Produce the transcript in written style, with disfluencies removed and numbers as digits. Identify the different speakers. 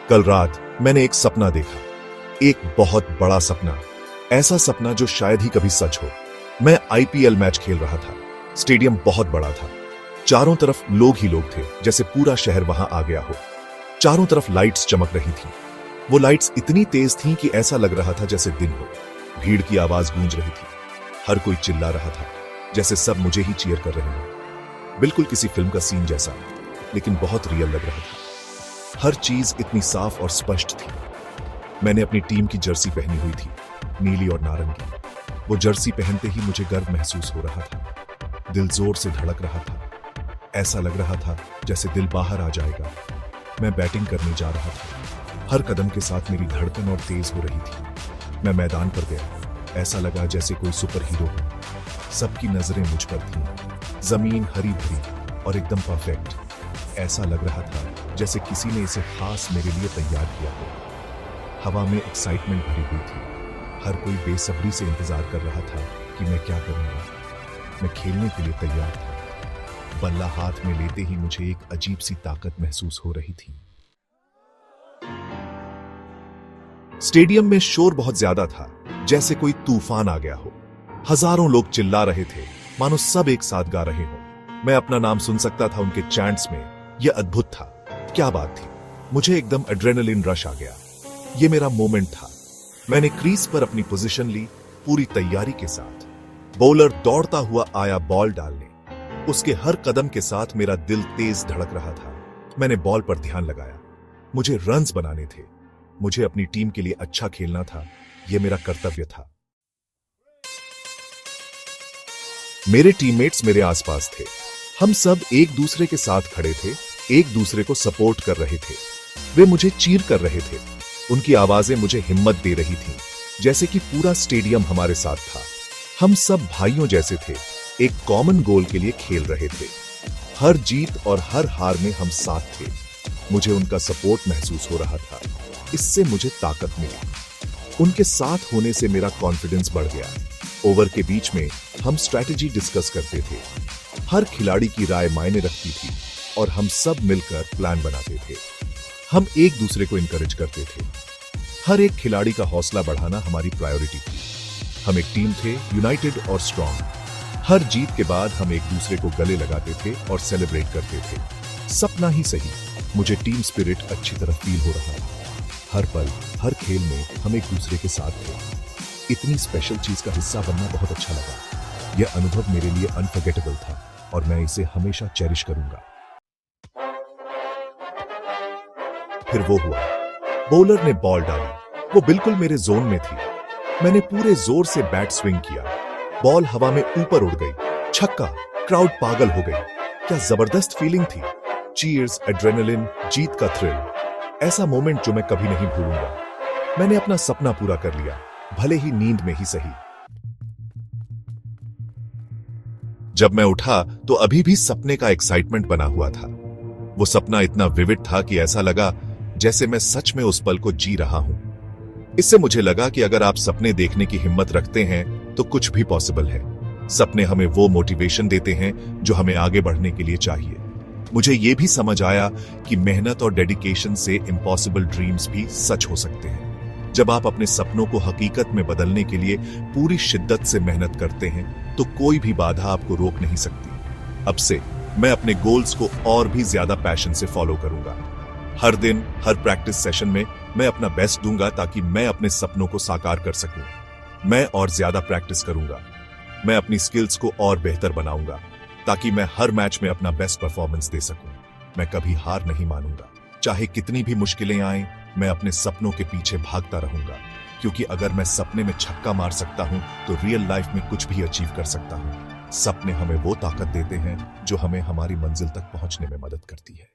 Speaker 1: कल रात मैंने एक सपना देखा, एक बहुत बड़ा सपना, ऐसा सपना जो शायद ही कभी सच हो। मैं आईपीएल मैच खेल रहा था। स्टेडियम बहुत बड़ा था, चारों तरफ लोग ही लोग थे, जैसे पूरा शहर वहां आ गया हो। चारों तरफ लाइट्स चमक रही थीं। वो लाइट्स इतनी तेज थीं कि ऐसा लग रहा था जैसे दिन हो। भीड़ की आवाज गूंज रही थी, हर कोई चिल्ला रहा था, जैसे सब मुझे ही चीयर कर रहे हो। बिल्कुल किसी फिल्म का सीन जैसा, लेकिन बहुत रियल लग रहा था। हर चीज इतनी साफ और स्पष्ट थी। मैंने अपनी टीम की जर्सी पहनी हुई थी, नीली और नारंगी। वो जर्सी पहनते ही मुझे गर्व महसूस हो रहा था। दिल जोर से धड़क रहा था। ऐसा लग रहा था जैसे दिल बाहर आ जाएगा। मैं बैटिंग करने जा रहा था। हर कदम के साथ मेरी धड़कन और तेज हो रही थी। मैं मैदान पर गया। ऐसा लगा जैसे कोई सुपर हीरो हो। सबकी नजरें मुझ पर थीं। जमीन हरी भरी और एकदम परफेक्ट। ऐसा लग रहा था जैसे किसी ने इसे खास मेरे लिए तैयार किया हो। हवा में एक्साइटमेंट भरी हुई थी। हर कोई बेसब्री से इंतजार कर रहा था कि मैं क्या करूंगा। मैं खेलने के लिए तैयार था। बल्ला हाथ में लेते ही मुझे एक अजीब सी ताकत महसूस हो रही थी। स्टेडियम में शोर बहुत ज्यादा था, जैसे कोई तूफान आ गया हो। हजारों लोग चिल्ला रहे थे, मानो सब एक साथ गा रहे हो। मैं अपना नाम सुन सकता था उनके चैंट्स में। यह अद्भुत था। क्या बात थी। मुझे एकदम एड्रेनलिन रश आ गया। यह मेरा मोमेंट था। मैंने क्रीज पर अपनी पोजीशन ली, पूरी तैयारी के साथ। बॉलर दौड़ता हुआ आया बॉल डालने। उसके हर कदम के साथ मेरा दिल तेज धड़क रहा था। मैंने बॉल पर ध्यान लगाया। मुझे रन्स बनाने थे। मुझे अपनी टीम के लिए अच्छा खेलना था। यह मेरा कर्तव्य था। मेरे टीममेट्स मेरे आसपास थे। हम सब एक दूसरे के साथ खड़े थे, एक दूसरे को सपोर्ट कर रहे थे। वे मुझे चीर कर रहे थे। उनकी आवाजें मुझे हिम्मत दे रही थीं, जैसे कि पूरा स्टेडियम हमारे साथ था। हम सब भाइयों जैसे थे, एक कॉमन गोल के लिए खेल रहे थे। हर जीत और हर हार में हम साथ थे। मुझे उनका सपोर्ट महसूस हो रहा था। इससे मुझे ताकत मिली। उनके साथ होने से मेरा कॉन्फिडेंस बढ़ गया। ओवर के बीच में हम स्ट्रैटेजी डिस्कस करते थे। हर खिलाड़ी की राय मायने रखती थी और हम सब मिलकर प्लान बनाते थे। हम एक दूसरे को इंकरेज करते थे। हर एक खिलाड़ी का हौसला बढ़ाना हमारी प्रायोरिटी थी। हम एक टीम थे, यूनाइटेड और स्ट्रांग। हर जीत के बाद हम एक दूसरे को गले लगाते थे और सेलिब्रेट करते थे। सपना ही सही, मुझे टीम स्पिरिट अच्छी तरह फील हो रहा था। हर पल, हर खेल में हम एक दूसरे के साथ थे। इतनी स्पेशल चीज का हिस्सा बनना बहुत अच्छा लगा। यह अनुभव मेरे लिए अनफॉरगेटेबल था और मैं इसे हमेशा चेरिश करूंगा। फिर वो हुआ। बॉलर ने बॉल डाली। वो बिल्कुल मेरे जोन में थी। मैंने पूरे जोर से बैट स्विंग किया। बॉल हवा में ऊपर उड़ गई। छक्का। क्राउड पागल हो गई। क्या जबरदस्त फीलिंग थी। चीयर्स, एड्रेनलिन, जीत का थ्रिल। ऐसा मोमेंट जो मैं कभी नहीं भूलूंगा। मैंने अपना सपना पूरा कर लिया, भले ही नींद में ही सही। जब मैं उठा तो अभी भी सपने का एक्साइटमेंट बना हुआ था। वो सपना इतना विविड था कि ऐसा लगा जैसे मैं सच में उस पल को जी रहा हूं। इससे मुझे लगा कि अगर आप सपने देखने की हिम्मत रखते हैं तो कुछ भी पॉसिबल है। सपने हमें वो मोटिवेशन देते हैं जो हमें आगे बढ़ने के लिए चाहिए। मुझे यह भी समझ आया कि मेहनत और डेडिकेशन से इम्पॉसिबल ड्रीम्स भी सच हो सकते हैं। जब आप अपने सपनों को हकीकत में बदलने के लिए पूरी शिद्दत से मेहनत करते हैं तो कोई भी बाधा आपको रोक नहीं सकती। अब से मैं अपने गोल्स को और भी ज्यादा पैशन से फॉलो करूंगा। हर दिन, हर प्रैक्टिस सेशन में मैं अपना बेस्ट दूंगा ताकि मैं अपने सपनों को साकार कर सकूं। मैं और ज्यादा प्रैक्टिस करूंगा। मैं अपनी स्किल्स को और बेहतर बनाऊंगा ताकि मैं हर मैच में अपना बेस्ट परफॉर्मेंस दे सकूं। मैं कभी हार नहीं मानूंगा। चाहे कितनी भी मुश्किलें आएं, मैं अपने सपनों के पीछे भागता रहूंगा, क्योंकि अगर मैं सपने में छक्का मार सकता हूं तो रियल लाइफ में कुछ भी अचीव कर सकता हूं। सपने हमें वो ताकत देते हैं जो हमें हमारी मंजिल तक पहुंचने में मदद करती है।